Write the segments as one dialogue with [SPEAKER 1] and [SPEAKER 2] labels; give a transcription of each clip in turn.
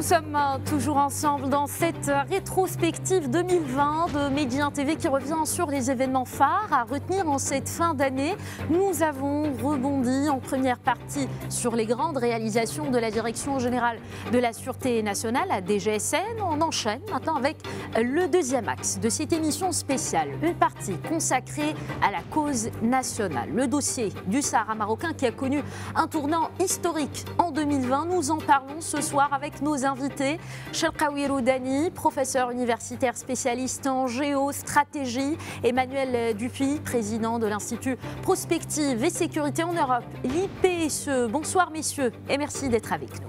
[SPEAKER 1] sommes toujours ensemble dans cette rétrospective 2020 de Média TV qui revient sur les événements phares à retenir en cette fin d'année. Nous avons rebondi en première partie sur les grandes réalisations de la Direction générale de la Sûreté nationale, la DGSN. On enchaîne maintenant avec le deuxième axe de cette émission spéciale, une partie consacrée à la cause nationale. Le dossier du Sahara marocain qui a connu un tournant historique en 2020. Nous en parlons ce soir avec nos invités. Chelkaoui Roudani, professeur universitaire spécialiste en géostratégie. Emmanuel Dupuis, président de l'Institut Prospective et Sécurité en Europe, l'IPSE. Bonsoir messieurs et merci d'être avec nous.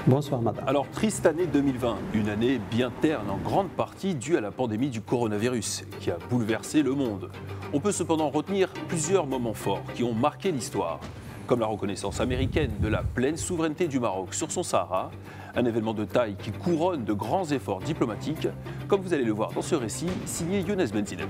[SPEAKER 2] Bonsoir madame.
[SPEAKER 3] Alors, triste année 2020, une année bien terne en grande partie due à la pandémie du coronavirus qui a bouleversé le monde. On peut cependant retenir plusieurs moments forts qui ont marqué l'histoire, comme la reconnaissance américaine de la pleine souveraineté du Maroc sur son Sahara, un événement de taille qui couronne de grands efforts diplomatiques, comme vous allez le voir dans ce récit signé Younes Benzinem.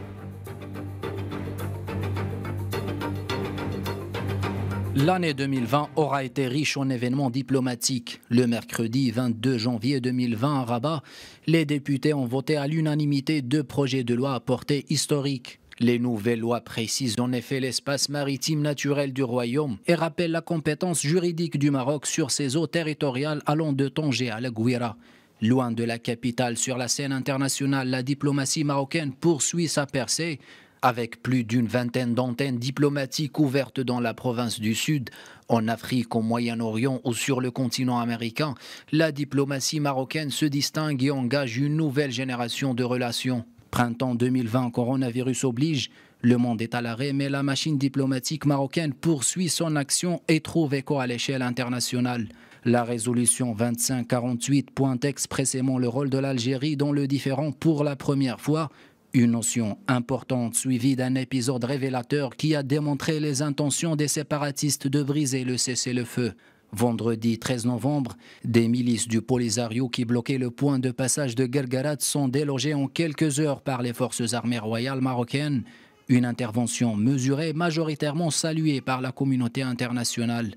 [SPEAKER 4] L'année 2020 aura été riche en événements diplomatiques. Le mercredi 22 janvier 2020 à Rabat, les députés ont voté à l'unanimité 2 projets de loi à portée historique. Les nouvelles lois précisent en effet l'espace maritime naturel du royaume et rappellent la compétence juridique du Maroc sur ses eaux territoriales allant de Tanger à la Gouira. Loin de la capitale sur la scène internationale, la diplomatie marocaine poursuit sa percée, avec plus d'une vingtaine d'antennes diplomatiques ouvertes dans la province du Sud, en Afrique, au Moyen-Orient ou sur le continent américain. La diplomatie marocaine se distingue et engage une nouvelle génération de relations. Printemps 2020, coronavirus oblige, le monde est à l'arrêt, mais la machine diplomatique marocaine poursuit son action et trouve écho à l'échelle internationale. La résolution 2548 pointe expressément le rôle de l'Algérie dans le différend pour la première fois. Une notion importante suivie d'un épisode révélateur qui a démontré les intentions des séparatistes de briser le cessez-le-feu. Vendredi 13 novembre, des milices du Polisario qui bloquaient le point de passage de Guerguerat sont délogées en quelques heures par les forces armées royales marocaines. Une intervention mesurée, majoritairement saluée par la communauté internationale.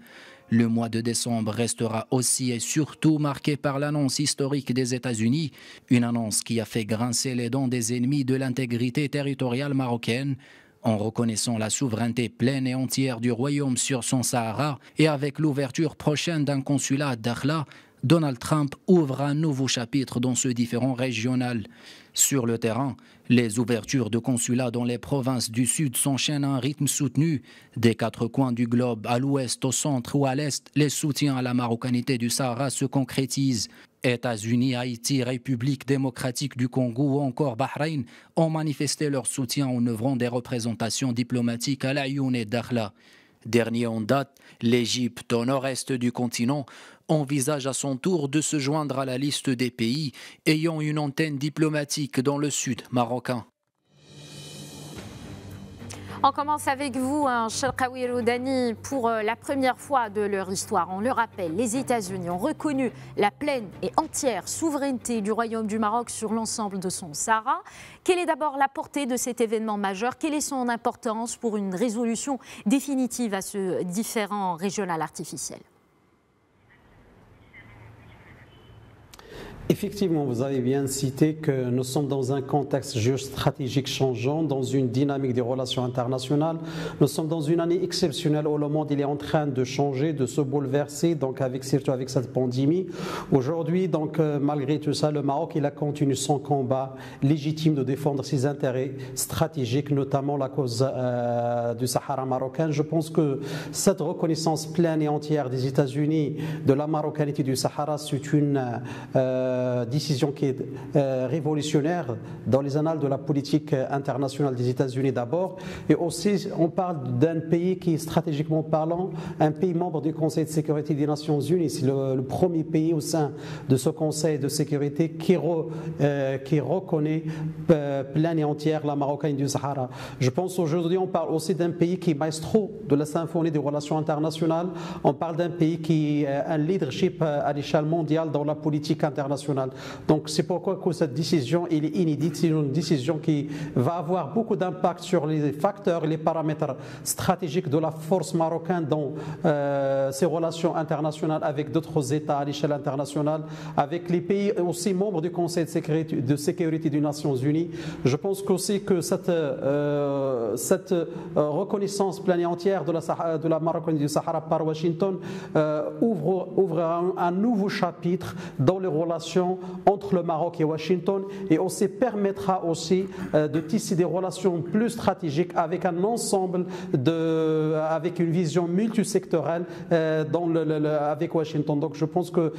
[SPEAKER 4] Le mois de décembre restera aussi et surtout marqué par l'annonce historique des États-Unis, une annonce qui a fait grincer les dents des ennemis de l'intégrité territoriale marocaine, en reconnaissant la souveraineté pleine et entière du royaume sur son Sahara et avec l'ouverture prochaine d'un consulat à Dakhla, Donald Trump ouvre un nouveau chapitre dans ce différend régional. Sur le terrain, les ouvertures de consulats dans les provinces du Sud s'enchaînent à un rythme soutenu. Des 4 coins du globe, à l'ouest, au centre ou à l'est, les soutiens à la marocanité du Sahara se concrétisent. États-Unis, Haïti, République démocratique du Congo ou encore Bahreïn ont manifesté leur soutien en œuvrant des représentations diplomatiques à l'Aïoun et Dakhla. Dernier en date, l'Égypte, au nord-est du continent, envisage à son tour de se joindre à la liste des pays ayant une antenne diplomatique dans le sud marocain.
[SPEAKER 1] On commence avec vous, Chelkaoui Roudani, pour la première fois de leur histoire. On le rappelle, les États-Unis ont reconnu la pleine et entière souveraineté du Royaume du Maroc sur l'ensemble de son Sahara. Quelle est d'abord la portée de cet événement majeur? Quelle est son importance pour une résolution définitive à ce différend régional artificiel?
[SPEAKER 2] Effectivement, vous avez bien cité que nous sommes dans un contexte géostratégique changeant, dans une dynamique des relations internationales. Nous sommes dans une année exceptionnelle où le monde il est en train de changer, de se bouleverser, donc surtout avec cette pandémie. Aujourd'hui, donc malgré tout ça, le Maroc il a continué son combat légitime de défendre ses intérêts stratégiques, notamment la cause du Sahara marocain. Je pense que cette reconnaissance pleine et entière des États-Unis de la marocanité du Sahara, c'est une décision qui est révolutionnaire dans les annales de la politique internationale des États-Unis d'abord. Et aussi, on parle d'un pays qui est stratégiquement parlant, un pays membre du Conseil de sécurité des Nations Unies. C'est le premier pays au sein de ce Conseil de sécurité qui reconnaît plein et entière la Marocanité du Sahara. Je pense aujourd'hui, on parle aussi d'un pays qui est maestro de la symphonie des relations internationales. On parle d'un pays qui a un leadership à l'échelle mondiale dans la politique internationale internationale. Donc c'est pourquoi que cette décision elle est inédite, c'est une décision qui va avoir beaucoup d'impact sur les facteurs et les paramètres stratégiques de la force marocaine dans ses relations internationales avec d'autres États à l'échelle internationale, avec les pays aussi membres du Conseil de sécurité des Nations Unies. Je pense aussi que cette reconnaissance pleine et entière de la Marocanité du Sahara par Washington ouvre un nouveau chapitre dans les relations entre le Maroc et Washington et aussi permettra aussi de tisser des relations plus stratégiques avec un ensemble avec une vision multisectorielle avec Washington. Donc je pense que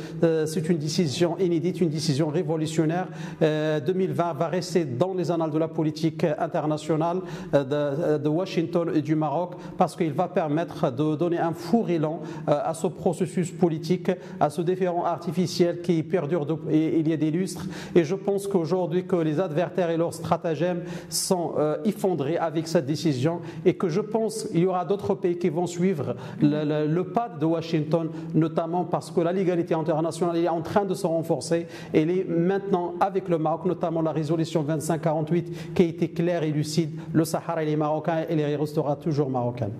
[SPEAKER 2] c'est une décision inédite, une décision révolutionnaire. 2020 va rester dans les annales de la politique internationale de Washington et du Maroc parce qu'il va permettre de donner un fort élan à ce processus politique, à ce différend artificiel qui perdure il y a des lustres. Et je pense qu'aujourd'hui que les adversaires et leurs stratagèmes sont effondrés avec cette décision et que je pense qu'il y aura d'autres pays qui vont suivre le pas de Washington, notamment parce que la légalité internationale est en train de se renforcer. Elle est maintenant avec le Maroc, notamment la résolution 2548 qui a été claire et lucide. Le Sahara, il est marocain et il restera toujours marocain.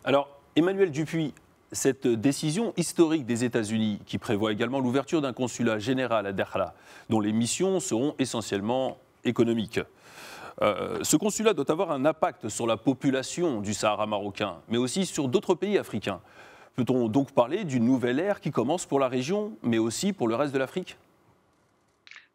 [SPEAKER 3] Alors, Emmanuel Dupuis, cette décision historique des États-Unis qui prévoit également l'ouverture d'un consulat général à Dakhla, dont les missions seront essentiellement économiques. Ce consulat doit avoir un impact sur la population du Sahara marocain, mais aussi sur d'autres pays africains. Peut-on donc parler d'une nouvelle ère qui commence pour la région, mais aussi pour le reste de l'Afrique ?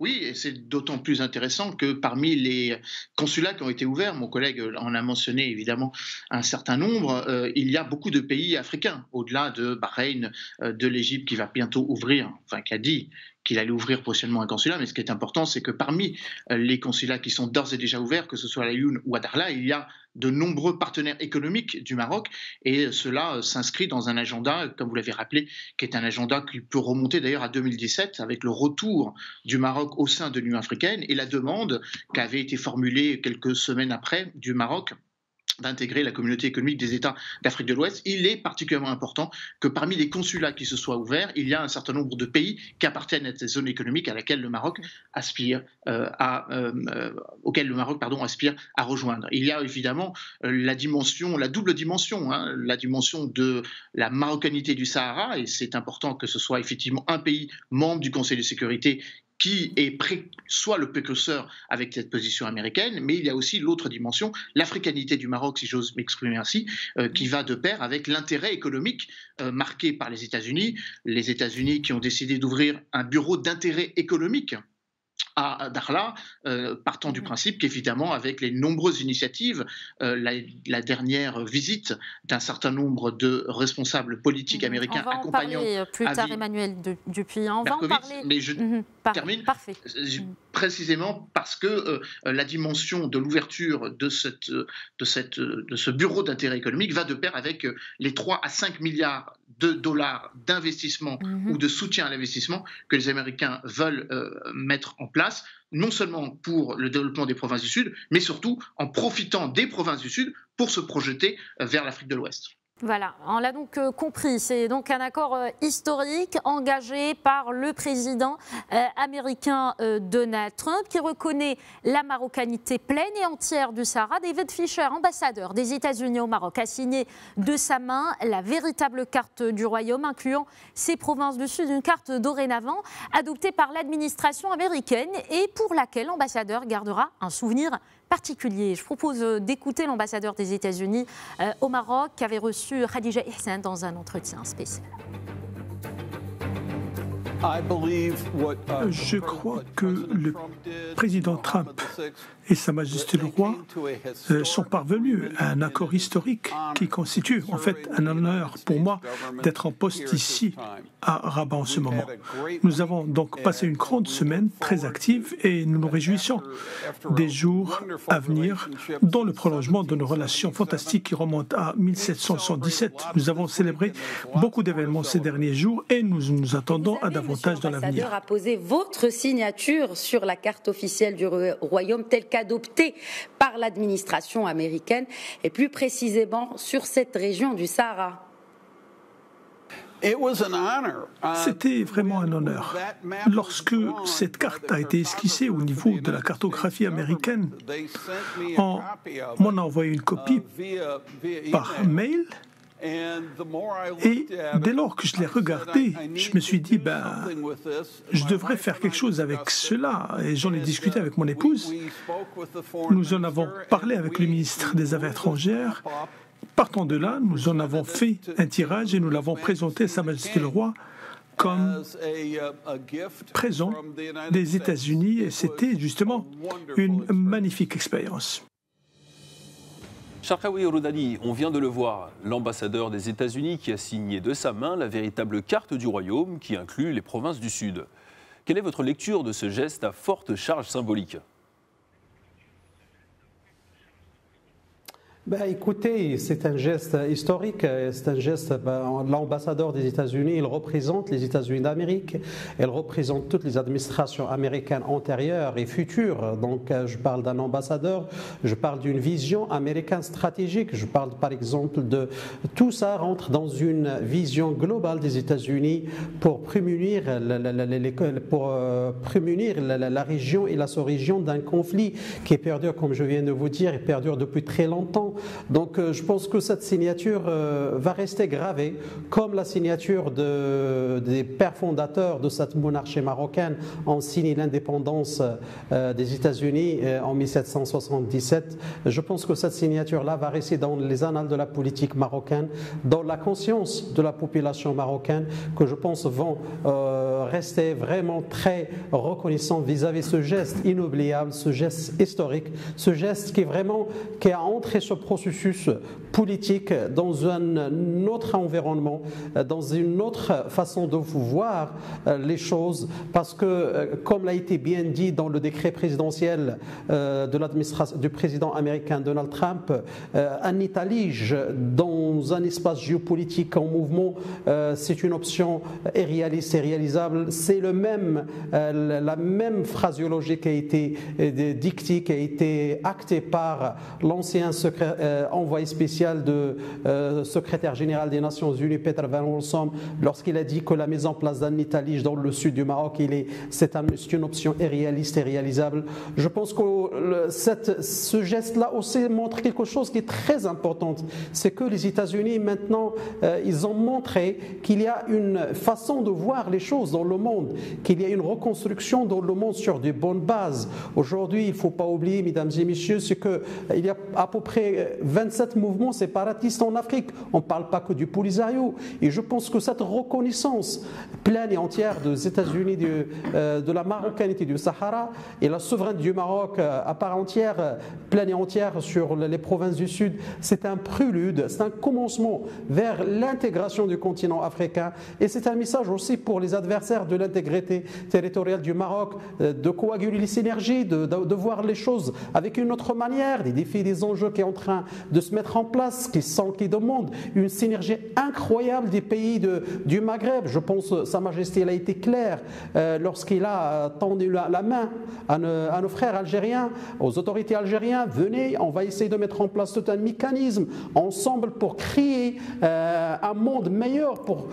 [SPEAKER 5] Oui, et c'est d'autant plus intéressant que parmi les consulats qui ont été ouverts, mon collègue en a mentionné évidemment un certain nombre, il y a beaucoup de pays africains, au-delà de Bahreïn, de l'Égypte qui va bientôt ouvrir, enfin qui a dit qu'il allait ouvrir prochainement un consulat, mais ce qui est important, c'est que parmi les consulats qui sont d'ores et déjà ouverts, que ce soit à Laayoune ou à Dakhla, il y a de nombreux partenaires économiques du Maroc et cela s'inscrit dans un agenda, comme vous l'avez rappelé, qui est un agenda qui peut remonter d'ailleurs à 2017 avec le retour du Maroc au sein de l'Union africaine et la demande qui avait été formulée quelques semaines après du Maroc d'intégrer la communauté économique des États d'Afrique de l'Ouest. Il est particulièrement important que parmi les consulats qui se soient ouverts, il y a un certain nombre de pays qui appartiennent à cette zone économique à laquelle le Maroc aspire auquel le Maroc aspire à rejoindre. Il y a évidemment la double dimension, la dimension de la marocanité du Sahara, et c'est important que ce soit effectivement un pays membre du Conseil de sécurité qui soit le précurseur avec cette position américaine, mais il y a aussi l'autre dimension, l'africanité du Maroc, si j'ose m'exprimer ainsi, qui va de pair avec l'intérêt économique marqué par les États-Unis qui ont décidé d'ouvrir un bureau d'intérêt économique à Dakhla, partant du principe qu'évidemment, avec les nombreuses initiatives, la dernière visite d'un certain nombre de responsables politiques américains accompagnant... On va en
[SPEAKER 1] parler plus tard, Emmanuel Dupuis. On va en parler...
[SPEAKER 5] Mais je termine précisément parce que la dimension de l'ouverture de ce bureau d'intérêt économique va de pair avec les 3 à 5 milliards de dollars d'investissement ou de soutien à l'investissement que les Américains veulent mettre en place, non seulement pour le développement des provinces du Sud, mais surtout en profitant des provinces du Sud pour se projeter vers l'Afrique de l'Ouest.
[SPEAKER 1] Voilà, on l'a donc compris, c'est donc un accord historique engagé par le président américain Donald Trump qui reconnaît la marocanité pleine et entière du Sahara. David Fisher, ambassadeur des États-Unis au Maroc, a signé de sa main la véritable carte du royaume incluant ces provinces du Sud, une carte dorénavant adoptée par l'administration américaine et pour laquelle l'ambassadeur gardera un souvenir particulier. Je propose d'écouter l'ambassadeur des États-Unis au Maroc qui avait reçu Khadija Ihsan dans un entretien spécial.
[SPEAKER 6] Je crois que le président Trump et Sa Majesté le Roi sont parvenus à un accord historique qui constitue en fait un honneur pour moi d'être en poste ici à Rabat en ce moment. Nous avons donc passé une grande semaine très active et nous nous réjouissons des jours à venir dans le prolongement de nos relations fantastiques qui remontent à 1777. Nous avons célébré beaucoup d'événements ces derniers jours et nous nous attendons à davantage dans l'avenir.
[SPEAKER 7] L'ambassadeur a posé votre signature sur la carte officielle du royaume telle qu'adoptée par l'administration américaine et plus précisément sur cette région du Sahara.
[SPEAKER 6] C'était vraiment un honneur. Lorsque cette carte a été esquissée au niveau de la cartographie américaine, on m'en a envoyé une copie par mail. Et dès lors que je l'ai regardé, je me suis dit, je devrais faire quelque chose avec cela. Et j'en ai discuté avec mon épouse. Nous en avons parlé avec le ministre des Affaires étrangères. Partant de là, nous en avons fait un tirage et nous l'avons présenté à Sa Majesté le Roi comme présent des États-Unis. Et c'était justement une magnifique expérience.
[SPEAKER 3] Charkaoui Roudani, on vient de le voir, l'ambassadeur des États-Unis qui a signé de sa main la véritable carte du royaume qui inclut les provinces du Sud. Quelle est votre lecture de ce geste à forte charge symbolique ?
[SPEAKER 2] Écoutez, c'est un geste historique, c'est un geste, l'ambassadeur des États-Unis, il représente les États-Unis d'Amérique, il représente toutes les administrations américaines antérieures et futures. Donc je parle d'un ambassadeur, je parle d'une vision américaine stratégique, je parle par exemple de tout ça rentre dans une vision globale des États-Unis pour prémunir la région et la sous-région d'un conflit qui perdure, comme je viens de vous dire, et perdure depuis très longtemps. Donc je pense que cette signature va rester gravée comme la signature des pères fondateurs de cette monarchie marocaine ont signé l'indépendance des États-Unis en 1777. Je pense que cette signature-là va rester dans les annales de la politique marocaine, dans la conscience de la population marocaine, que je pense vont rester vraiment très reconnaissants vis-à-vis de ce geste inoubliable, ce geste historique, ce geste qui a entré ce processus politique dans un autre environnement, dans une autre façon de voir les choses, parce que, comme l'a été bien dit dans le décret présidentiel de l'administration du président américain Donald Trump, un étalage dans un espace géopolitique en mouvement, c'est une option irréaliste et réalisable. C'est la même phraséologie qui a été dictée, qui a été actée par l'ancien envoyé spécial de secrétaire général des Nations Unies, Peter Van Rossum, lorsqu'il a dit que la mise en place d'un étalage dans le sud du Maroc, c'est une option irréaliste et réalisable. Je pense que ce geste-là aussi montre quelque chose qui est très important. C'est que les États-Unis, maintenant, ils ont montré qu'il y a une façon de voir les choses dans le monde, qu'il y a une reconstruction dans le monde sur de bonnes bases. Aujourd'hui, il ne faut pas oublier, mesdames et messieurs, c'est qu'il y a à peu près 27 mouvements séparatistes en Afrique. On ne parle pas que du Polisario. Et je pense que cette reconnaissance pleine et entière des États-Unis, de la marocanité du Sahara et la souveraineté du Maroc à part entière, pleine et entière sur les provinces du Sud, c'est un prélude, c'est un commencement vers l'intégration du continent africain. Et c'est un message aussi pour les adversaires de l'intégrité territoriale du Maroc, de coaguler les synergies, de voir les choses avec une autre manière, des défis, des enjeux qui sont en train de se mettre en place, qui demandent une synergie incroyable des pays du Maghreb. Je pense que Sa Majesté a été claire lorsqu'il a tendu la main à nos frères algériens, aux autorités algériennes. Venez, on va essayer de mettre en place tout un mécanisme ensemble pour créer un monde meilleur pour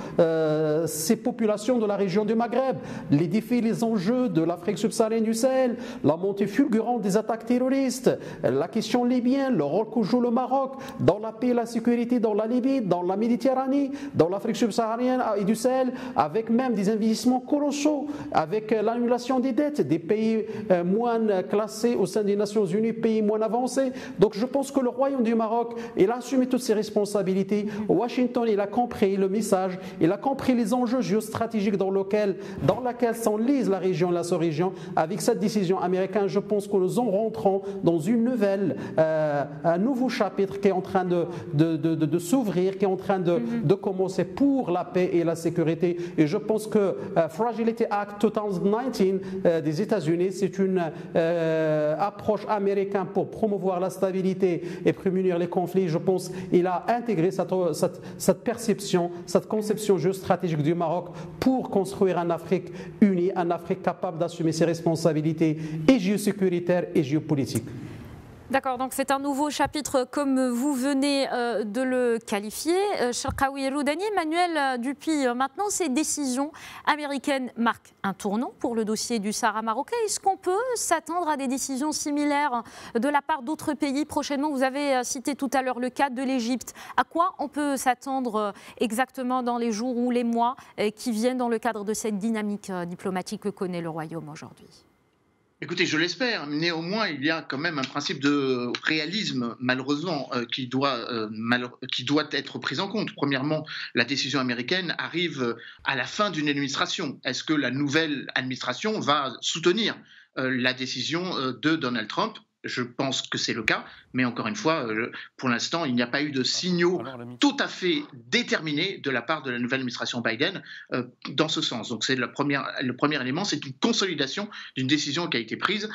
[SPEAKER 2] ces populations de la région du Maghreb. Les défis, les enjeux de l'Afrique subsaharienne, du Sahel, la montée fulgurante des attaques terroristes, la question libyenne, le rôle que joue le Maroc dans la paix et la sécurité dans la Libye, dans la Méditerranée, dans l'Afrique subsaharienne et du Sahel, avec même des investissements colossaux, avec l'annulation des dettes des pays moins classés au sein des Nations Unies, pays moins avancés. Donc je pense que le Royaume du Maroc, il a assumé toutes ses responsabilités. Washington, il a compris le message, il a compris les enjeux géostratégiques dans lesquels s'enlise la région et la sous-région. Avec cette décision américaine, je pense que nous en rentrons dans un nouveau chapitre qui est en train de s'ouvrir, qui est en train de commencer pour la paix et la sécurité. Et je pense que Fragility Act 2019 des États-Unis, c'est une approche américaine pour promouvoir la stabilité et prémunir les conflits. Je pense qu'il a intégré cette perception, cette conception géostratégique du Maroc pour construire une Afrique unie, une Afrique capable d'assumer ses responsabilités et géosécuritaires et géopolitiques.
[SPEAKER 1] D'accord, donc c'est un nouveau chapitre comme vous venez de le qualifier. Cherkaoui Roudani, Emmanuel Dupuy, maintenant ces décisions américaines marquent un tournant pour le dossier du Sahara marocain. Est-ce qu'on peut s'attendre à des décisions similaires de la part d'autres pays prochainement? Vous avez cité tout à l'heure le cas de l'Égypte. À quoi on peut s'attendre exactement dans les jours ou les mois qui viennent dans le cadre de cette dynamique diplomatique que connaît le Royaume aujourd'hui?
[SPEAKER 5] Écoutez, je l'espère. Néanmoins, il y a quand même un principe de réalisme, malheureusement, qui doit être pris en compte. Premièrement, la décision américaine arrive à la fin d'une administration. Est-ce que la nouvelle administration va soutenir la décision de Donald Trump? Je pense que c'est le cas, mais encore une fois, pour l'instant, il n'y a pas eu de signaux tout à fait déterminés de la part de la nouvelle administration Biden dans ce sens. Donc c'est le premier élément, c'est une consolidation d'une décision qui a été prise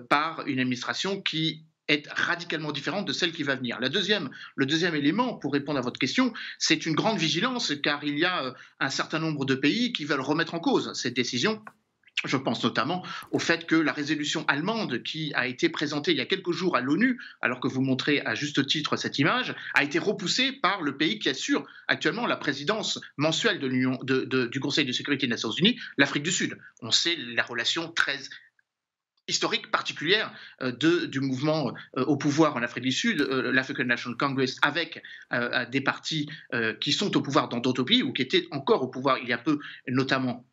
[SPEAKER 5] par une administration qui est radicalement différente de celle qui va venir. Le deuxième élément, pour répondre à votre question, c'est une grande vigilance, car il y a un certain nombre de pays qui veulent remettre en cause cette décision. Je pense notamment au fait que la résolution allemande qui a été présentée il y a quelques jours à l'ONU, alors que vous montrez à juste titre cette image, a été repoussée par le pays qui assure actuellement la présidence mensuelle du Conseil de sécurité des Nations Unies, l'Afrique du Sud. On sait la relation très historique particulière du mouvement au pouvoir en Afrique du Sud, l'African National Congress, avec des partis qui sont au pouvoir dans d'autres pays ou qui étaient encore au pouvoir il y a peu, notamment.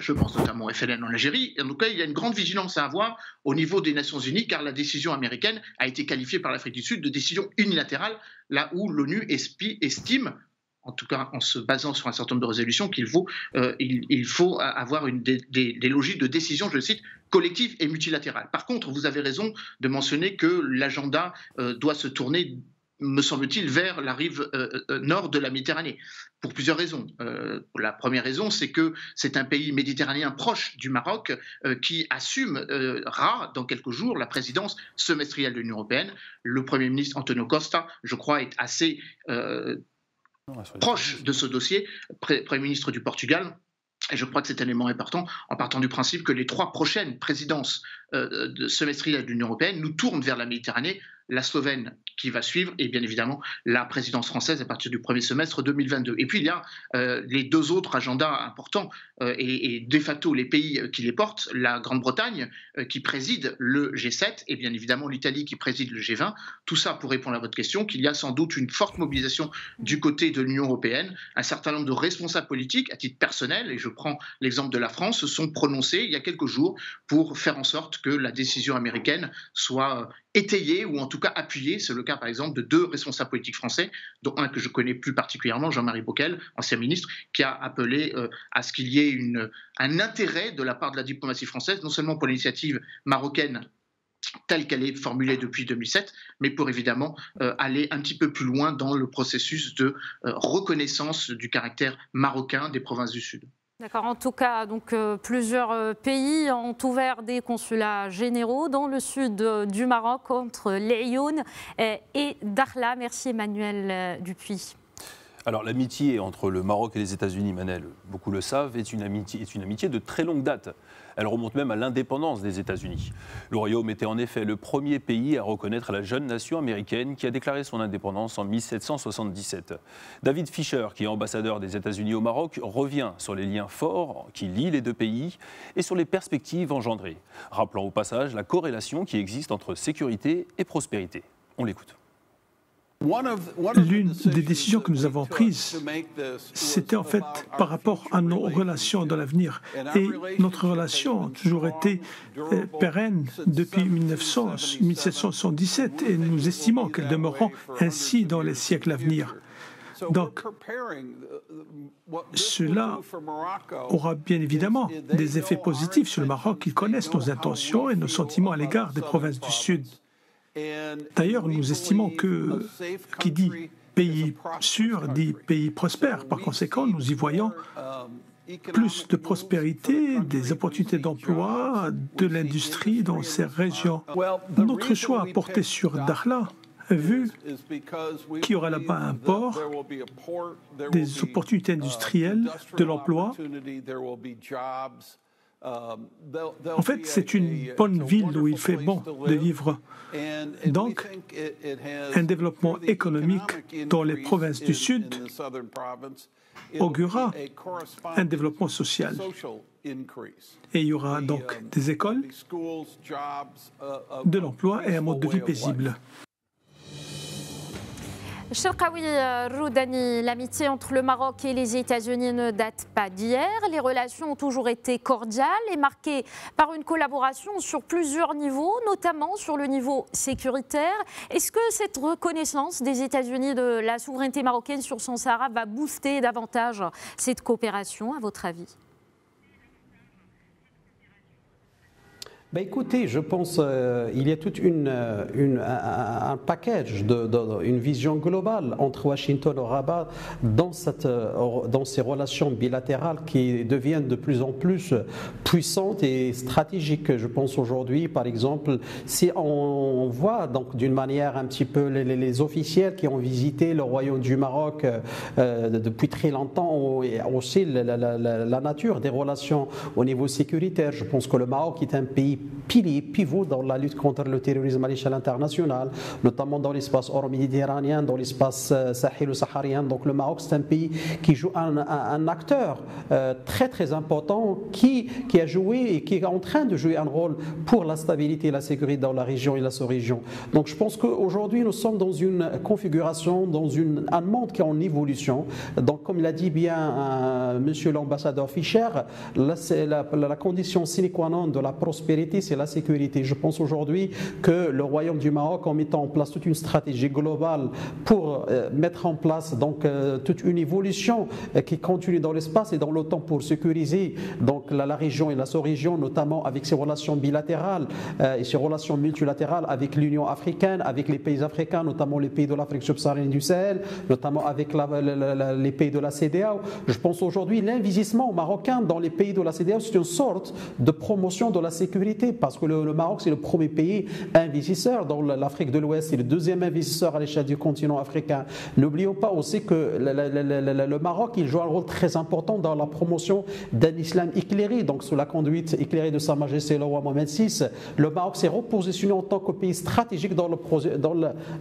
[SPEAKER 5] Je pense notamment au FLN en Algérie. En tout cas, il y a une grande vigilance à avoir au niveau des Nations Unies, car la décision américaine a été qualifiée par l'Afrique du Sud de décision unilatérale, là où l'ONU estime, en tout cas en se basant sur un certain nombre de résolutions, qu'il faut avoir des logiques de décision, je le cite, collective et multilatérale. Par contre, vous avez raison de mentionner que l'agenda doit se tourner, me semble-t-il, vers la rive nord de la Méditerranée, pour plusieurs raisons. La première raison, c'est que c'est un pays méditerranéen proche du Maroc qui assumera dans quelques jours la présidence semestrielle de l'Union européenne. Le Premier ministre Antonio Costa, je crois, est assez proche de ce dossier, Premier ministre du Portugal. Et je crois que c'est un élément important, en partant du principe que les 3 prochaines présidences semestrielles de l'Union européenne nous tournent vers la Méditerranée, la Slovène qui va suivre et bien évidemment la présidence française à partir du premier semestre 2022. Et puis il y a les 2 autres agendas importants et de facto les pays qui les portent, la Grande-Bretagne qui préside le G7 et bien évidemment l'Italie qui préside le G20. Tout ça pour répondre à votre question, qu'il y a sans doute une forte mobilisation du côté de l'Union européenne. Un certain nombre de responsables politiques, à titre personnel, et je prends l'exemple de la France, se sont prononcés il y a quelques jours pour faire en sorte que la décision américaine soit étayée ou en tout cas appuyée. C'est le cas par exemple de 2 responsables politiques français, dont un que je connais plus particulièrement, Jean-Marie Bockel, ancien ministre, qui a appelé à ce qu'il y ait un intérêt de la part de la diplomatie française, non seulement pour l'initiative marocaine telle qu'elle est formulée depuis 2007, mais pour évidemment aller un petit peu plus loin dans le processus de reconnaissance du caractère marocain des provinces du Sud.
[SPEAKER 1] D'accord. En tout cas, donc, plusieurs pays ont ouvert des consulats généraux dans le sud du Maroc, entre Laayoune et Dakhla. Merci Emmanuel Dupuy.
[SPEAKER 3] Alors l'amitié entre le Maroc et les États-Unis, Manel, beaucoup le savent, est une amitié de très longue date. Elle remonte même à l'indépendance des États-Unis. Le Royaume était en effet le premier pays à reconnaître la jeune nation américaine qui a déclaré son indépendance en 1777. David Fisher, qui est ambassadeur des États-Unis au Maroc, revient sur les liens forts qui lient les 2 pays et sur les perspectives engendrées, rappelant au passage la corrélation qui existe entre sécurité et prospérité. On l'écoute.
[SPEAKER 6] L'une des décisions que nous avons prises, c'était en fait par rapport à nos relations dans l'avenir. Et notre relation a toujours été pérenne depuis 1777 et nous estimons qu'elle demeurera ainsi dans les siècles à venir. Donc, cela aura bien évidemment des effets positifs sur le Maroc. Ils connaissent nos intentions et nos sentiments à l'égard des provinces du Sud. D'ailleurs, nous estimons que qui dit pays sûr dit pays prospère. Par conséquent, nous y voyons plus de prospérité, des opportunités d'emploi, de l'industrie dans ces régions. Notre choix a porté sur Dakhla, vu qu'il y aura là-bas un port, des opportunités industrielles, de l'emploi. En fait, c'est une bonne ville où il fait bon de vivre. Donc, un développement économique dans les provinces du Sud augurera un développement social. Et il y aura donc des écoles, de l'emploi et un mode de vie paisible.
[SPEAKER 1] Cherkaoui Roudani, l'amitié entre le Maroc et les États-Unis ne date pas d'hier. Les relations ont toujours été cordiales et marquées par une collaboration sur plusieurs niveaux, notamment sur le niveau sécuritaire. Est-ce que cette reconnaissance des États-Unis de la souveraineté marocaine sur son Sahara va booster davantage cette coopération, à votre avis ?
[SPEAKER 2] Ben écoutez, je pense qu'il y a tout un package, une vision globale entre Washington et Rabat dans ces relations bilatérales qui deviennent de plus en plus puissantes et stratégiques. Je pense aujourd'hui, par exemple, si on voit donc d'une manière un petit peu les officiels qui ont visité le Royaume du Maroc depuis très longtemps, et aussi la nature des relations au niveau sécuritaire. Je pense que le Maroc est un pays pivot dans la lutte contre le terrorisme à l'échelle internationale, notamment dans l'espace euro-méditerranéen, dans l'espace sahélo-saharien. Donc le Maroc, c'est un pays qui joue un acteur très très important qui a joué et qui est en train de jouer un rôle pour la stabilité et la sécurité dans la région et la sous-région. Donc je pense qu'aujourd'hui, nous sommes dans une configuration, dans un monde qui est en évolution. Donc comme l'a dit bien monsieur l'ambassadeur Fischer, la condition sine qua non de la prospérité, c'est la sécurité. Je pense aujourd'hui que le Royaume du Maroc, en mettant en place toute une stratégie globale pour mettre en place donc toute une évolution qui continue dans l'espace et dans le temps pour sécuriser donc la région et la sous-région, notamment avec ses relations bilatérales et ses relations multilatérales avec l'Union africaine, avec les pays africains, notamment les pays de l'Afrique subsaharienne du Sahel, notamment avec les pays de la CEDEAO. Je pense aujourd'hui l'investissement marocain dans les pays de la CEDEAO, c'est une sorte de promotion de la sécurité, parce que le Maroc, c'est le premier pays investisseur dans l'Afrique de l'Ouest, c'est le deuxième investisseur à l'échelle du continent africain. N'oublions pas aussi que le Maroc, il joue un rôle très important dans la promotion d'un islam éclairé, donc sous la conduite éclairée de Sa Majesté le roi Mohamed VI. Le Maroc s'est repositionné en tant que pays stratégique dans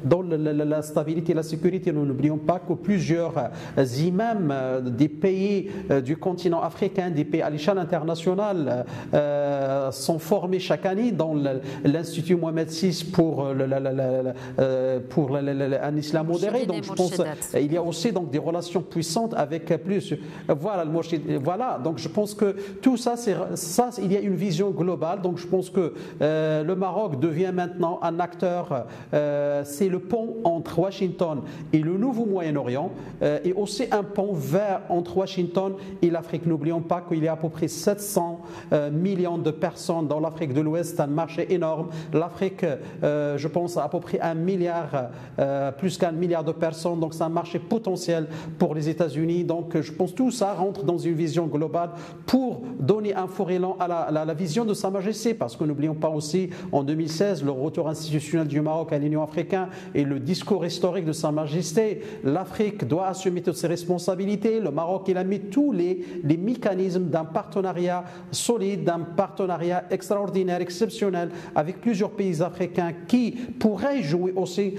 [SPEAKER 2] la stabilité et la sécurité. Nous n'oublions pas que plusieurs imams des pays du continent africain, des pays à l'échelle internationale, sont formés chaque année dans l'Institut Mohamed VI pour un islam modéré. Donc je pense qu'il y a aussi donc des relations puissantes avec plus. Voilà, donc je pense que tout ça, il y a une vision globale. Donc je pense que le Maroc devient maintenant un acteur. C'est le pont entre Washington et le nouveau Moyen-Orient, et aussi un pont entre Washington et l'Afrique. N'oublions pas qu'il y a à peu près 700 millions de personnes dans l'Afrique de l'Ouest, un marché énorme. L'Afrique, je pense, a à peu près plus qu'1 milliard de personnes, donc c'est un marché potentiel pour les États-Unis. Donc je pense que tout ça rentre dans une vision globale pour donner un fort élan à la vision de Sa Majesté, parce que n'oublions pas aussi, en 2016, le retour institutionnel du Maroc à l'Union africaine et le discours historique de Sa Majesté. L'Afrique doit assumer toutes ses responsabilités. Le Maroc, il a mis tous les mécanismes d'un partenariat solide, d'un partenariat extraordinaire, exceptionnel, avec plusieurs pays africains qui pourraient jouer aussi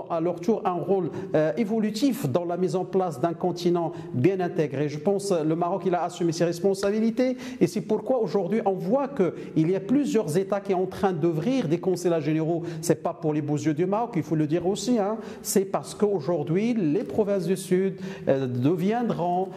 [SPEAKER 2] à leur tour un rôle évolutif dans la mise en place d'un continent bien intégré. Je pense que le Maroc, il a assumé ses responsabilités, et c'est pourquoi aujourd'hui on voit qu'il y a plusieurs États qui sont en train d'ouvrir des consulats généraux. Ce n'est pas pour les beaux yeux du Maroc, il faut le dire aussi, c'est parce qu'aujourd'hui les provinces du Sud deviendront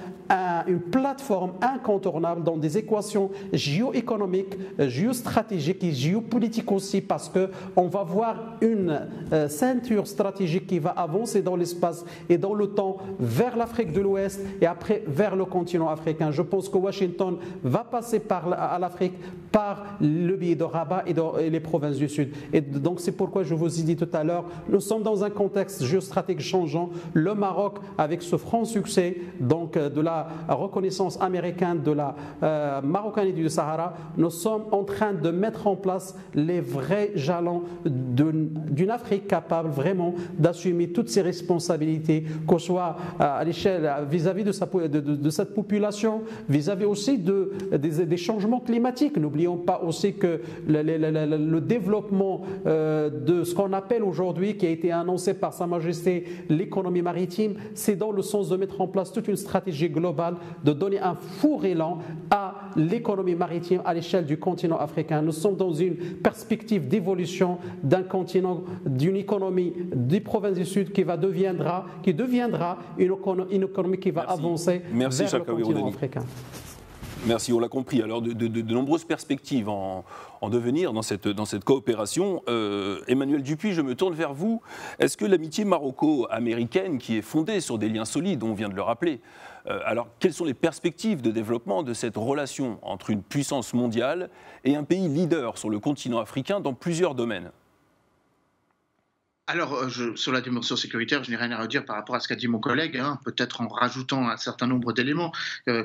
[SPEAKER 2] une plateforme incontournable dans des équations géoéconomiques, géostratégiques et géopolitiques aussi, parce qu'on va voir une ceinture stratégique qui va avancer dans l'espace et dans le temps vers l'Afrique de l'Ouest et après vers le continent africain. Je pense que Washington va passer à l'Afrique par le biais de Rabat et les provinces du Sud. Et donc c'est pourquoi je vous ai dit tout à l'heure, nous sommes dans un contexte géostratégique changeant. Le Maroc, avec ce franc succès donc de la reconnaissance américaine de la Marocanité du Sahara, nous sommes en train de mettre en place les vrais jalons d'une Afrique capable vraiment d'assumer toutes ses responsabilités, que ce soit à l'échelle vis-à-vis de cette population, vis-à-vis aussi des changements climatiques. N'oublions pas aussi que le développement de ce qu'on appelle aujourd'hui, qui a été annoncé par Sa Majesté l'économie maritime, c'est dans le sens de mettre en place toute une stratégie globale, de donner un fort élan à l'économie maritime à l'échelle du continent africain. Nous sommes dans une perspective d'évolution d'un continent, d'une économie des provinces du Sud qui deviendra une économie qui va avancer vers le continent africain.
[SPEAKER 3] Merci, on l'a compris. Alors, de nombreuses perspectives en devenir dans cette coopération. Emmanuel Dupuy, je me tourne vers vous. Est-ce que l'amitié maroco-américaine, qui est fondée sur des liens solides, on vient de le rappeler, alors quelles sont les perspectives de développement de cette relation entre une puissance mondiale et un pays leader sur le continent africain dans plusieurs domaines ?
[SPEAKER 5] Alors, sur la dimension sécuritaire, je n'ai rien à redire par rapport à ce qu'a dit mon collègue, peut-être en rajoutant un certain nombre d'éléments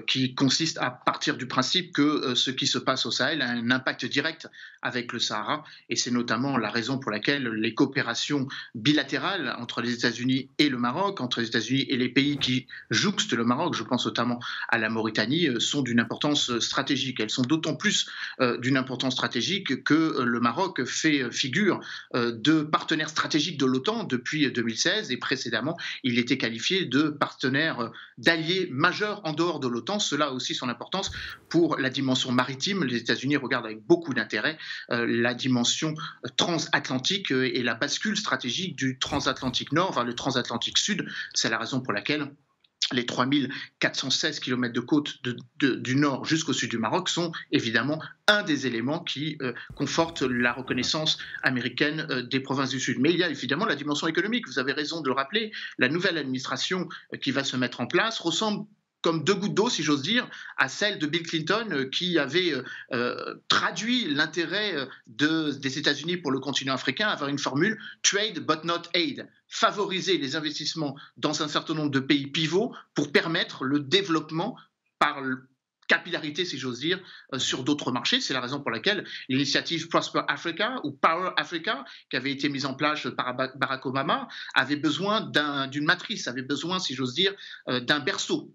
[SPEAKER 5] qui consistent à partir du principe que ce qui se passe au Sahel a un impact direct avec le Sahara, et c'est notamment la raison pour laquelle les coopérations bilatérales entre les États-Unis et le Maroc, entre les États-Unis et les pays qui jouxtent le Maroc, je pense notamment à la Mauritanie, sont d'une importance stratégique. Elles sont d'autant plus d'une importance stratégique que le Maroc fait figure de partenaire stratégique de l'OTAN depuis 2016, et précédemment il était qualifié de partenaire, d'allié majeur en dehors de l'OTAN. Cela a aussi son importance pour la dimension maritime. Les États-Unis regardent avec beaucoup d'intérêt la dimension transatlantique et la bascule stratégique du transatlantique nord vers le transatlantique sud. C'est la raison pour laquelle les 3416 km de côte du nord jusqu'au sud du Maroc sont évidemment un des éléments qui confortent la reconnaissance américaine des provinces du Sud. Mais il y a évidemment la dimension économique. Vous avez raison de le rappeler. La nouvelle administration qui va se mettre en place ressemble comme deux gouttes d'eau, si j'ose dire, à celle de Bill Clinton qui avait traduit l'intérêt des États-Unis pour le continent africain à une formule « trade but not aid », favoriser les investissements dans un certain nombre de pays pivots pour permettre le développement par capillarité, si j'ose dire, sur d'autres marchés. C'est la raison pour laquelle l'initiative Prosper Africa ou Power Africa, qui avait été mise en place par Barack Obama, avait besoin d'une matrice, avait besoin, si j'ose dire, d'un berceau.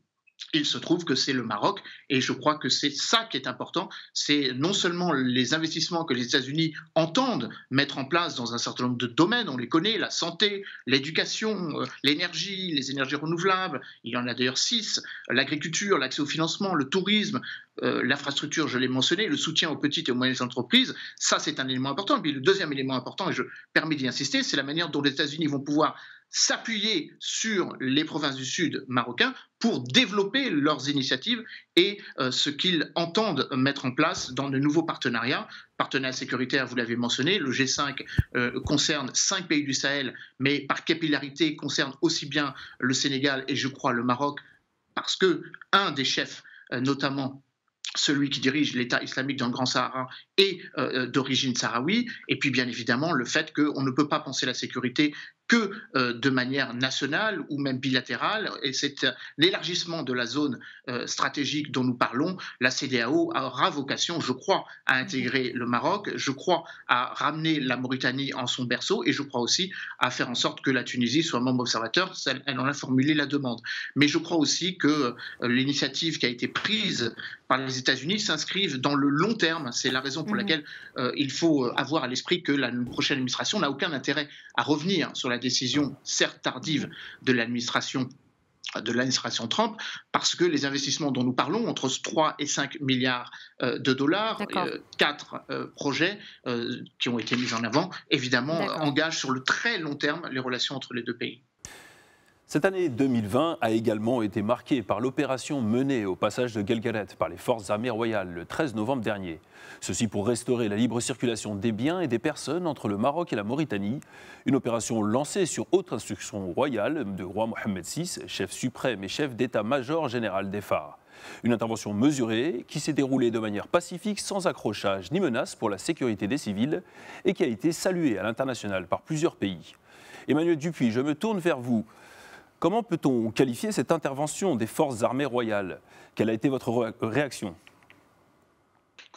[SPEAKER 5] Il se trouve que c'est le Maroc, et je crois que c'est ça qui est important. C'est non seulement les investissements que les États-Unis entendent mettre en place dans un certain nombre de domaines, on les connaît, la santé, l'éducation, l'énergie, les énergies renouvelables, il y en a d'ailleurs 6, l'agriculture, l'accès au financement, le tourisme, l'infrastructure, je l'ai mentionné, le soutien aux petites et aux moyennes entreprises, ça c'est un élément important. Et puis le deuxième élément important, et je permets d'y insister, c'est la manière dont les États-Unis vont pouvoir s'appuyer sur les provinces du Sud marocains pour développer leurs initiatives et ce qu'ils entendent mettre en place dans de nouveaux partenariats. Partenariat sécuritaire, vous l'avez mentionné, le G5 concerne 5 pays du Sahel, mais par capillarité concerne aussi bien le Sénégal et je crois le Maroc, parce que un des chefs, notamment celui qui dirige l'État islamique dans le Grand Sahara est d'origine sahraoui, et puis bien évidemment le fait qu'on ne peut pas penser la sécurité que de manière nationale ou même bilatérale, et c'est l'élargissement de la zone stratégique dont nous parlons. La CEDEAO aura vocation, je crois, à intégrer le Maroc, je crois à ramener la Mauritanie en son berceau, et je crois aussi à faire en sorte que la Tunisie soit membre observateur. Elle en a formulé la demande. Mais je crois aussi que l'initiative qui a été prise par les États-Unis s'inscrive dans le long terme. C'est la raison pour laquelle il faut avoir à l'esprit que la prochaine administration n'a aucun intérêt à revenir sur la décision, certes tardive, de l'administration Trump, parce que les investissements dont nous parlons, entre 3 et 5 milliards de dollars, 4 projets qui ont été mis en avant, évidemment, engagent sur le très long terme les relations entre les deux pays.
[SPEAKER 3] Cette année 2020 a également été marquée par l'opération menée au passage de Guelgueret par les forces armées royales le 13 novembre dernier. Ceci pour restaurer la libre circulation des biens et des personnes entre le Maroc et la Mauritanie. Une opération lancée sur haute instruction royale du roi Mohammed VI, chef suprême et chef d'état-major général des phares. Une intervention mesurée qui s'est déroulée de manière pacifique, sans accrochage ni menace pour la sécurité des civils et qui a été saluée à l'international par plusieurs pays. Emmanuel Dupuy, je me tourne vers vous. Comment peut-on qualifier cette intervention des forces armées royales? Quelle a été votre réaction?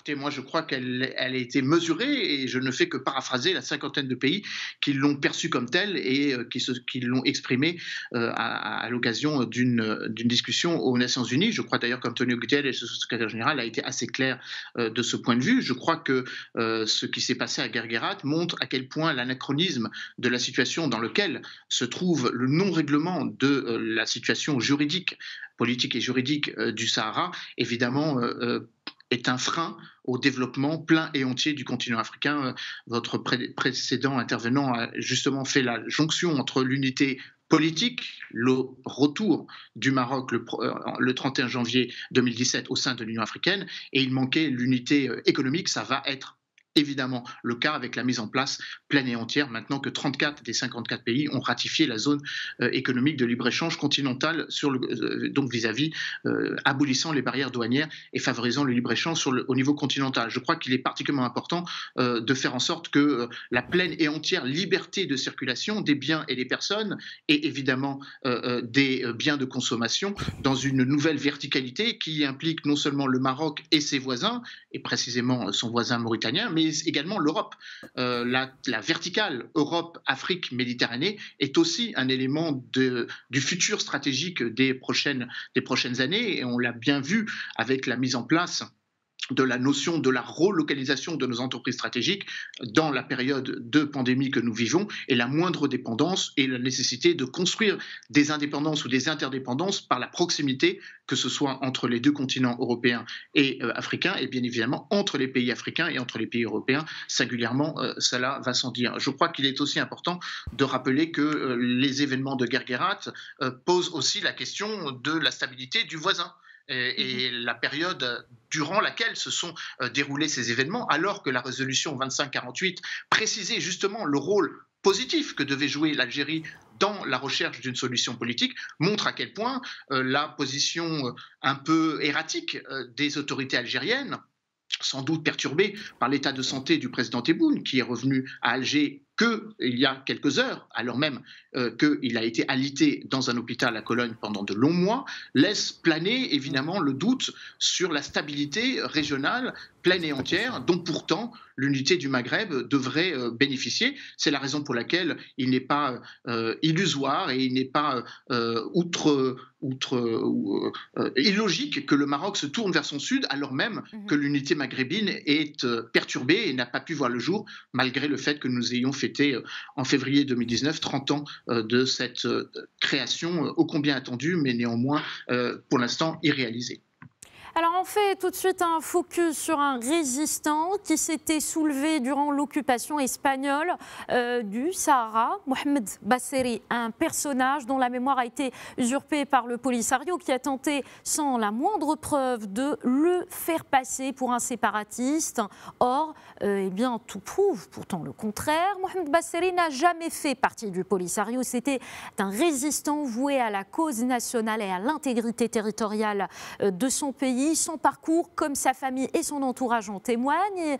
[SPEAKER 5] Écoutez, moi, je crois qu'elle a été mesurée et je ne fais que paraphraser la cinquantaine de pays qui l'ont perçue comme telle et qui l'ont exprimée à l'occasion d'une discussion aux Nations Unies. Je crois d'ailleurs qu'Antonio Guterres, le secrétaire général, a été assez clair de ce point de vue. Je crois que ce qui s'est passé à Guerguerat montre à quel point l'anachronisme de la situation dans laquelle se trouve le non-règlement de la situation juridique, politique et juridique du Sahara, évidemment, est un frein au développement plein et entier du continent africain. Votre précédent intervenant a justement fait la jonction entre l'unité politique, le retour du Maroc le 31 janvier 2017 au sein de l'Union africaine, et il manquait l'unité économique. Ça va être évidemment le cas avec la mise en place pleine et entière, maintenant que 34 des 54 pays ont ratifié la zone économique de libre-échange continentale donc vis-à-vis, abolissant les barrières douanières et favorisant le libre-échange au niveau continental. Je crois qu'il est particulièrement important de faire en sorte que la pleine et entière liberté de circulation des biens et des personnes et évidemment des biens de consommation dans une nouvelle verticalité qui implique non seulement le Maroc et ses voisins, et précisément son voisin mauritanien, mais également l'Europe. La verticale Europe-Afrique-Méditerranée est aussi un élément du futur stratégique des prochaines années, et on l'a bien vu avec la mise en place de la notion de la relocalisation de nos entreprises stratégiques dans la période de pandémie que nous vivons, et la moindre dépendance et la nécessité de construire des indépendances ou des interdépendances par la proximité, que ce soit entre les deux continents européens et africains, et bien évidemment entre les pays africains et entre les pays européens singulièrement, cela va sans dire. Je crois qu'il est aussi important de rappeler que les événements de Guerguerat posent aussi la question de la stabilité du voisin. Et la période durant laquelle se sont déroulés ces événements, alors que la résolution 2548 précisait justement le rôle positif que devait jouer l'Algérie dans la recherche d'une solution politique, montre à quel point la position un peu erratique des autorités algériennes, sans doute perturbée par l'état de santé du président Tebboune, qui est revenu à Alger qu'il y a quelques heures, alors même qu'il a été alité dans un hôpital à Cologne pendant de longs mois, laisse planer évidemment le doute sur la stabilité régionale pleine et entière, dont pourtant l'unité du Maghreb devrait bénéficier. C'est la raison pour laquelle il n'est pas illusoire et il n'est pas illogique que le Maroc se tourne vers son sud, alors même que l'unité maghrébine est perturbée et n'a pas pu voir le jour, malgré le fait que nous ayons fêté en février 2019 30 ans de cette création ô combien attendue, mais néanmoins pour l'instant irréalisée.
[SPEAKER 1] Alors on fait tout de suite un focus sur un résistant qui s'était soulevé durant l'occupation espagnole du Sahara, Mohamed Basseri, un personnage dont la mémoire a été usurpée par le Polisario qui a tenté sans la moindre preuve de le faire passer pour un séparatiste. Or, eh bien, tout prouve pourtant le contraire. Mohamed Basseri n'a jamais fait partie du Polisario. C'était un résistant voué à la cause nationale et à l'intégrité territoriale de son pays. Son parcours, comme sa famille et son entourage en témoignent,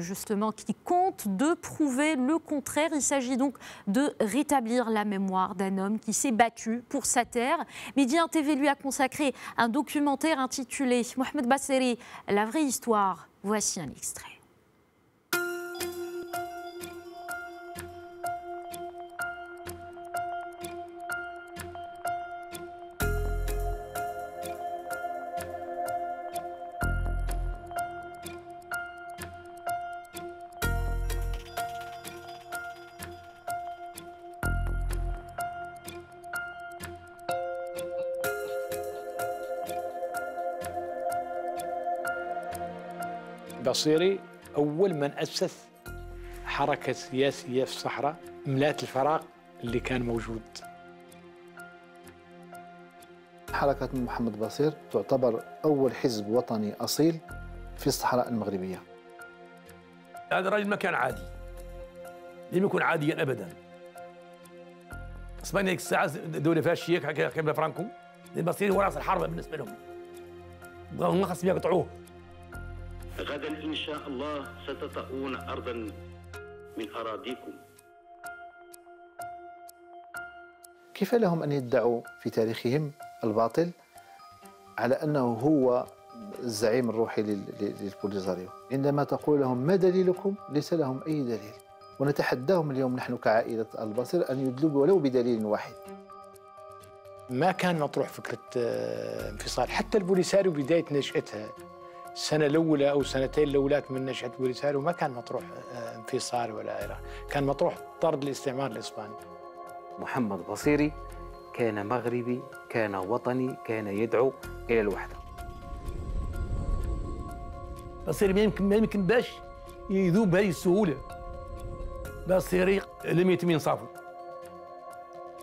[SPEAKER 1] justement, qui compte de prouver le contraire. Il s'agit donc de rétablir la mémoire d'un homme qui s'est battu pour sa terre. Média TV lui a consacré un documentaire intitulé Mohamed Basseri, la vraie histoire. Voici un extrait.
[SPEAKER 8] بصيري أول من أسس حركة سياسية في الصحراء ملأت الفراغ اللي كان موجود.
[SPEAKER 9] حركة محمد بصير تعتبر أول حزب وطني أصيل في الصحراء المغربية.
[SPEAKER 10] هذا الرجل ما كان عادي، لم يكن عاديا أبدا. اسبانيا ذيك الساعة دولة فاشية كما فرانكو، البصيري هو رأس الحرب بالنسبة لهم. بغاو النقص يقطعوه.
[SPEAKER 11] غدا إن شاء الله ستطؤون أرضا من أراضيكم.
[SPEAKER 9] كيف لهم أن يدعوا في تاريخهم الباطل على أنه هو الزعيم الروحي للبوليزاريو. عندما تقول لهم ما دليلكم ليس لهم أي دليل، ونتحداهم اليوم نحن كعائلة البصير أن يدلوا ولو بدليل واحد.
[SPEAKER 8] ما كان مطروح فكرة انفصال، حتى البوليساريو بداية نشأتها السنة الأولى أو سنتين الأولى من نشأة البوليساريو ما كان مطروح انفصال ولا غيره، كان مطروح طرد الاستعمار الإسباني.
[SPEAKER 12] محمد بصيري كان مغربي، كان وطني، كان يدعو إلى الوحدة.
[SPEAKER 10] بصيري ما يمكن باش يذوب بهذه السهولة. بصيري لم يتم إنصافه،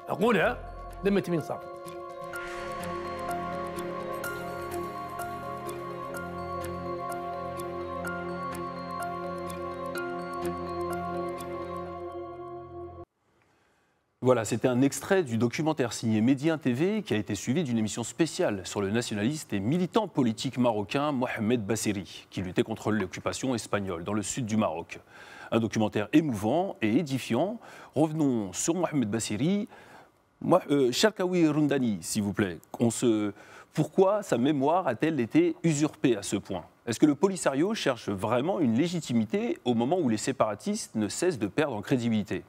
[SPEAKER 10] أقولها لم يتم إنصافه.
[SPEAKER 3] Voilà, c'était un extrait du documentaire signé Médien TV qui a été suivi d'une émission spéciale sur le nationaliste et militant politique marocain Mohamed Bassiri, qui luttait contre l'occupation espagnole dans le sud du Maroc. Un documentaire émouvant et édifiant. Revenons sur Mohamed Bassiri. Cherkaoui Roundani, s'il vous plaît. Pourquoi sa mémoire a-t-elle été usurpée à ce point? Est-ce que le Polisario cherche vraiment une légitimité au moment où les séparatistes ne cessent de perdre en crédibilité?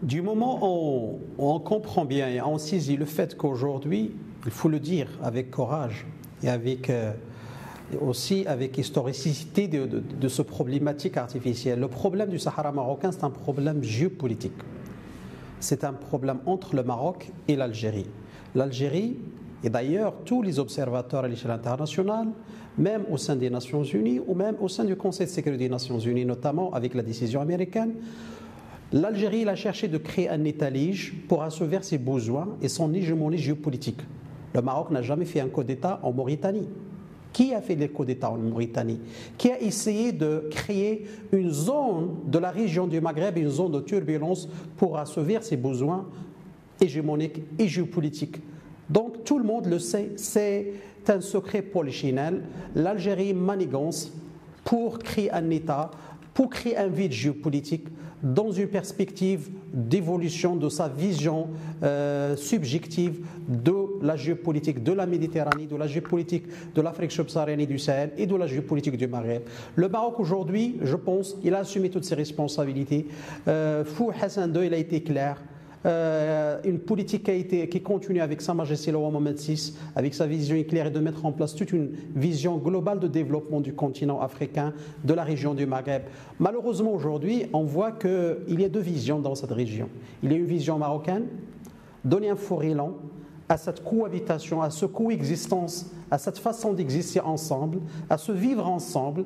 [SPEAKER 2] Du moment où on comprend bien et on saisit le fait qu'aujourd'hui, il faut le dire avec courage et avec, aussi avec historicité de ce problématique artificielle. Le problème du Sahara marocain, c'est un problème géopolitique. C'est un problème entre le Maroc et l'Algérie. L'Algérie, et d'ailleurs tous les observateurs à l'échelle internationale, même au sein des Nations Unies ou même au sein du Conseil de sécurité des Nations Unies, notamment avec la décision américaine, l'Algérie a cherché de créer un État lige pour assouvir ses besoins et son hégémonie géopolitique. Le Maroc n'a jamais fait un coup d'État en Mauritanie. Qui a fait des coups d'État en Mauritanie? Qui a essayé de créer une zone de la région du Maghreb, une zone de turbulence pour assouvir ses besoins hégémoniques et géopolitiques? Donc tout le monde le sait, c'est un secret polichinelle. L'Algérie manigance pour créer un État, pour créer un vide géopolitique dans une perspective d'évolution de sa vision subjective de la géopolitique de la Méditerranée, de la géopolitique de l'Afrique subsaharienne et du Sahel et de la géopolitique du Maghreb. Le Maroc aujourd'hui, je pense, il a assumé toutes ses responsabilités. Fou Hassan II, il a été clair. Une politique qui continue avec Sa Majesté le roi Mohamed VI, avec sa vision éclairée de mettre en place toute une vision globale de développement du continent africain, de la région du Maghreb. Malheureusement aujourd'hui, on voit qu'il y a deux visions dans cette région. Il y a une vision marocaine, donner un fort élan à cette cohabitation, à cette coexistence, à cette façon d'exister ensemble, à se vivre ensemble.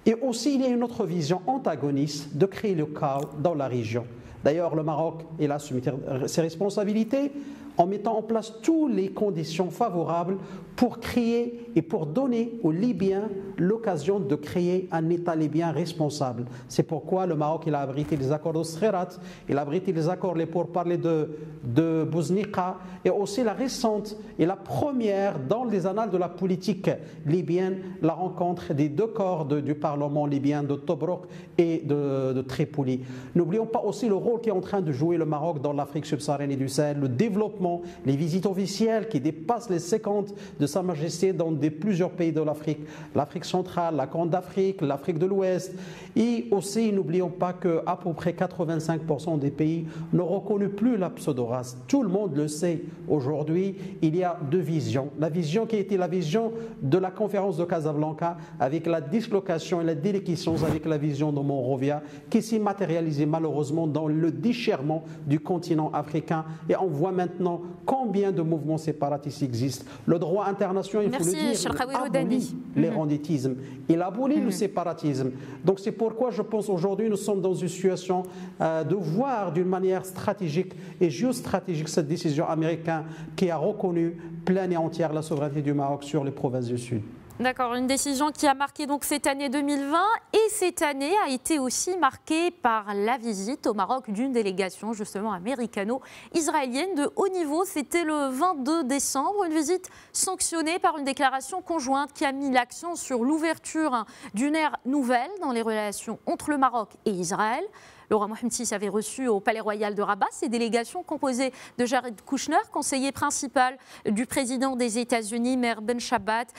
[SPEAKER 2] Et aussi, il y a une autre vision antagoniste de créer le chaos dans la région. D'ailleurs, le Maroc, il a assumé ses responsabilités en mettant en place toutes les conditions favorables pour créer et pour donner aux Libyens l'occasion de créer un État libyen responsable. C'est pourquoi le Maroc il a abrité les accords de Skhirat, il a abrité les accords pour parler de Bouznika, et aussi la récente et la première dans les annales de la politique libyenne, la rencontre des deux corps du Parlement libyen de Tobruk et de Tripoli. N'oublions pas aussi le rôle qu'est en train de jouer le Maroc dans l'Afrique subsaharienne et du Sahel, le développement, les visites officielles qui dépassent les 50 de Sa Majesté dans plusieurs pays de l'Afrique, l'Afrique centrale, la Corne d'Afrique, l'Afrique de l'Ouest. Et aussi, n'oublions pas qu'à peu près 85% des pays ne reconnaissent plus la pseudo-race. Tout le monde le sait. Aujourd'hui, il y a deux visions. La vision qui était la vision de la conférence de Casablanca, avec la dislocation et la déliquescence avec la vision de Monrovia, qui s'est matérialisée malheureusement dans le déchirement du continent africain. Et on voit maintenant combien de mouvements séparatistes existent. Le droit international, il faut le dire, abolit l'héréditisme, il abolit le séparatisme. Donc c'est pourquoi je pense aujourd'hui nous sommes dans une situation de voir d'une manière stratégique et géostratégique cette décision américaine qui a reconnu pleine et entière la souveraineté du Maroc sur les provinces du Sud.
[SPEAKER 1] D'accord, une décision qui a marqué donc cette année 2020 et cette année a été aussi marquée par la visite au Maroc d'une délégation justement américano-israélienne de haut niveau. C'était le 22 décembre, une visite sanctionnée par une déclaration conjointe qui a mis l'accent sur l'ouverture d'une ère nouvelle dans les relations entre le Maroc et Israël. Le roi Mohammed VI avait reçu au Palais Royal de Rabat ces délégations composées de Jared Kushner, conseiller principal du président des États-Unis, Meir Ben Shabbat,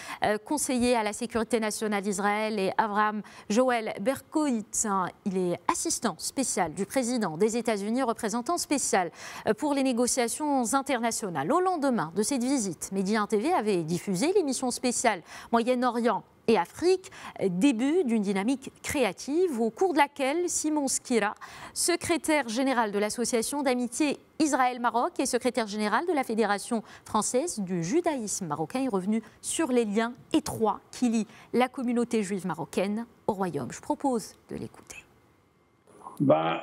[SPEAKER 1] conseiller à la sécurité nationale d'Israël, et Avraham Joël Berkowitz. Il est assistant spécial du président des États-Unis, représentant spécial pour les négociations internationales. Au lendemain de cette visite, Média TV avait diffusé l'émission spéciale Moyen-Orient et Afrique, début d'une dynamique créative au cours de laquelle Simon Skira, secrétaire général de l'association d'amitié Israël-Maroc et secrétaire général de la Fédération française du judaïsme marocain, est revenu sur les liens étroits qui lient la communauté juive marocaine au royaume. Je propose de l'écouter.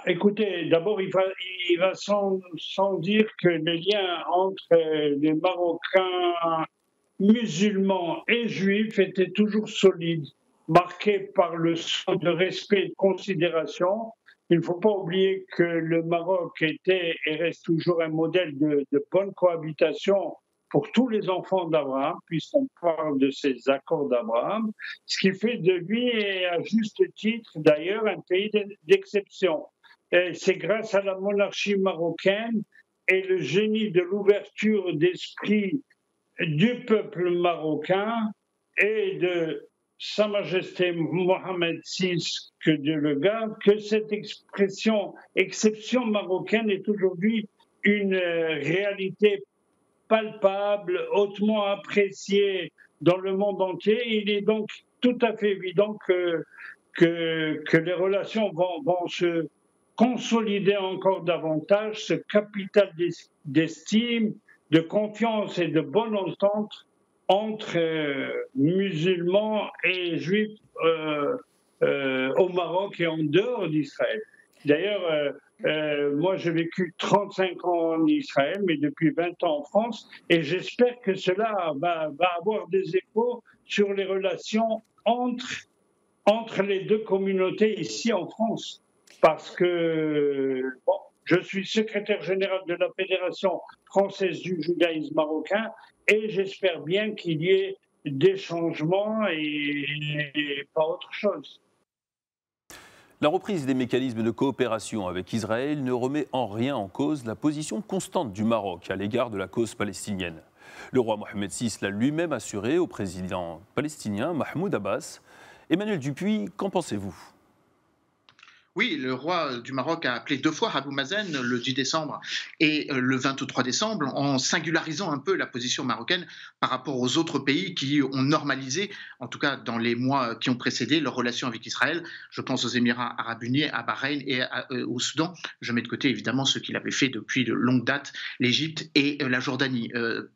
[SPEAKER 13] Écoutez, d'abord, il va sans dire que les liens entre les Marocains musulmans et juifs étaient toujours solides, marqués par le sceau de respect et de considération. Il ne faut pas oublier que le Maroc était et reste toujours un modèle de bonne cohabitation pour tous les enfants d'Abraham, puisqu'on parle de ces accords d'Abraham, ce qui fait de lui, et à juste titre d'ailleurs, un pays d'exception. C'est grâce à la monarchie marocaine et le génie de l'ouverture d'esprit du peuple marocain et de Sa Majesté Mohammed VI, que Dieu le garde, que cette expression exception marocaine est aujourd'hui une réalité palpable, hautement appréciée dans le monde entier. Il est donc tout à fait évident que les relations vont se consolider encore davantage, ce capital d'estime, de confiance et de bonne entente entre musulmans et juifs au Maroc et en dehors d'Israël. D'ailleurs, moi j'ai vécu 35 ans en Israël, mais depuis 20 ans en France, et j'espère que cela va avoir des échos sur les relations entre les deux communautés ici en France. Parce que je suis secrétaire général de la Fédération française du judaïsme marocain et j'espère bien qu'il y ait des changements et pas autre chose.
[SPEAKER 3] La reprise des mécanismes de coopération avec Israël ne remet en rien en cause la position constante du Maroc à l'égard de la cause palestinienne. Le roi Mohammed VI l'a lui-même assuré au président palestinien Mahmoud Abbas. Emmanuel Dupuis, qu'en pensez-vous ?
[SPEAKER 5] Oui, le roi du Maroc a appelé 2 fois Abou Mazen, le 10 décembre et le 23 décembre, en singularisant un peu la position marocaine par rapport aux autres pays qui ont normalisé, en tout cas dans les mois qui ont précédé, leurs relations avec Israël. Je pense aux Émirats arabes unis, à Bahreïn et au Soudan. Je mets de côté évidemment ce qu'il avait fait depuis de longue date, l'Égypte et la Jordanie.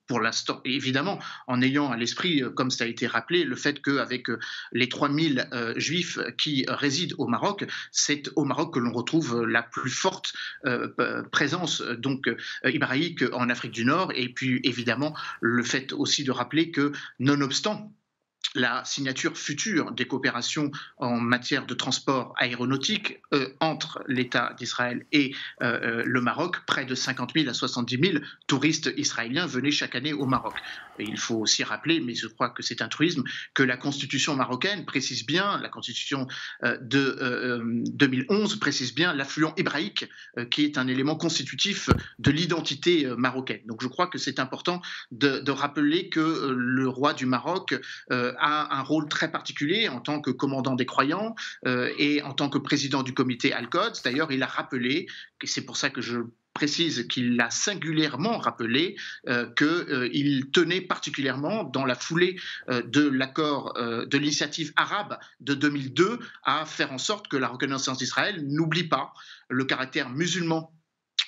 [SPEAKER 5] Pour l'instant, évidemment, en ayant à l'esprit, comme ça a été rappelé, le fait qu'avec les 3000 juifs qui résident au Maroc, c'est au Maroc que l'on retrouve la plus forte présence hébraïque en Afrique du Nord, et puis évidemment le fait aussi de rappeler que nonobstant la signature future des coopérations en matière de transport aéronautique entre l'État d'Israël et le Maroc, près de 50 000 à 70 000 touristes israéliens venaient chaque année au Maroc. Et il faut aussi rappeler, mais je crois que c'est un truisme, que la constitution marocaine précise bien, la constitution de 2011 précise bien l'affluent hébraïque qui est un élément constitutif de l'identité marocaine. Donc je crois que c'est important de rappeler que le roi du Maroc a un rôle très particulier en tant que commandant des croyants et en tant que président du comité Al-Quds. D'ailleurs, il a rappelé, et c'est pour ça que je précise qu'il l'a singulièrement rappelé, qu'il tenait particulièrement, dans la foulée de l'accord de l'initiative arabe de 2002, à faire en sorte que la reconnaissance d'Israël n'oublie pas le caractère musulman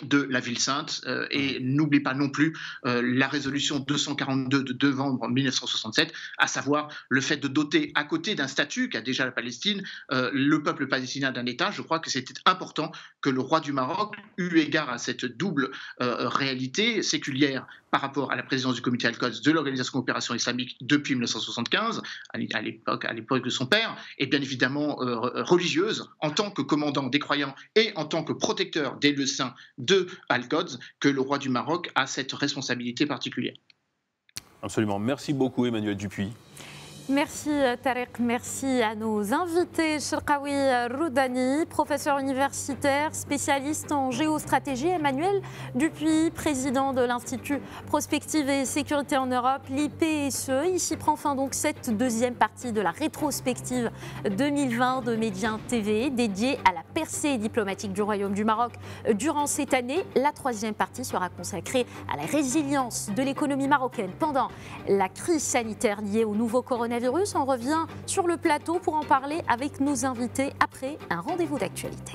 [SPEAKER 5] de la ville sainte et n'oublie pas non plus la résolution 242 de novembre 1967, à savoir le fait de doter, à côté d'un statut qu'a déjà la Palestine, le peuple palestinien d'un État. Je crois que c'était important que le roi du Maroc, eu égard à cette double réalité séculière par rapport à la présidence du comité Al-Quds de l'Organisation de coopération islamique depuis 1975, à l'époque de son père, et bien évidemment religieuse, en tant que commandant des croyants et en tant que protecteur des lieux saints de Al-Quds, que le roi du Maroc a cette responsabilité particulière.
[SPEAKER 3] Absolument. Merci beaucoup Emmanuel Dupuis.
[SPEAKER 1] Merci Tarek, merci à nos invités. Cherkaoui Roudani, professeur universitaire, spécialiste en géostratégie. Emmanuel Dupuis, président de l'Institut Prospective et Sécurité en Europe, l'IPSE. Ici prend fin donc cette deuxième partie de la rétrospective 2020 de Médien TV, dédiée à la percée diplomatique du Royaume du Maroc durant cette année. La troisième partie sera consacrée à la résilience de l'économie marocaine pendant la crise sanitaire liée au nouveau coronavirus. On revient sur le plateau pour en parler avec nos invités après un rendez-vous d'actualité.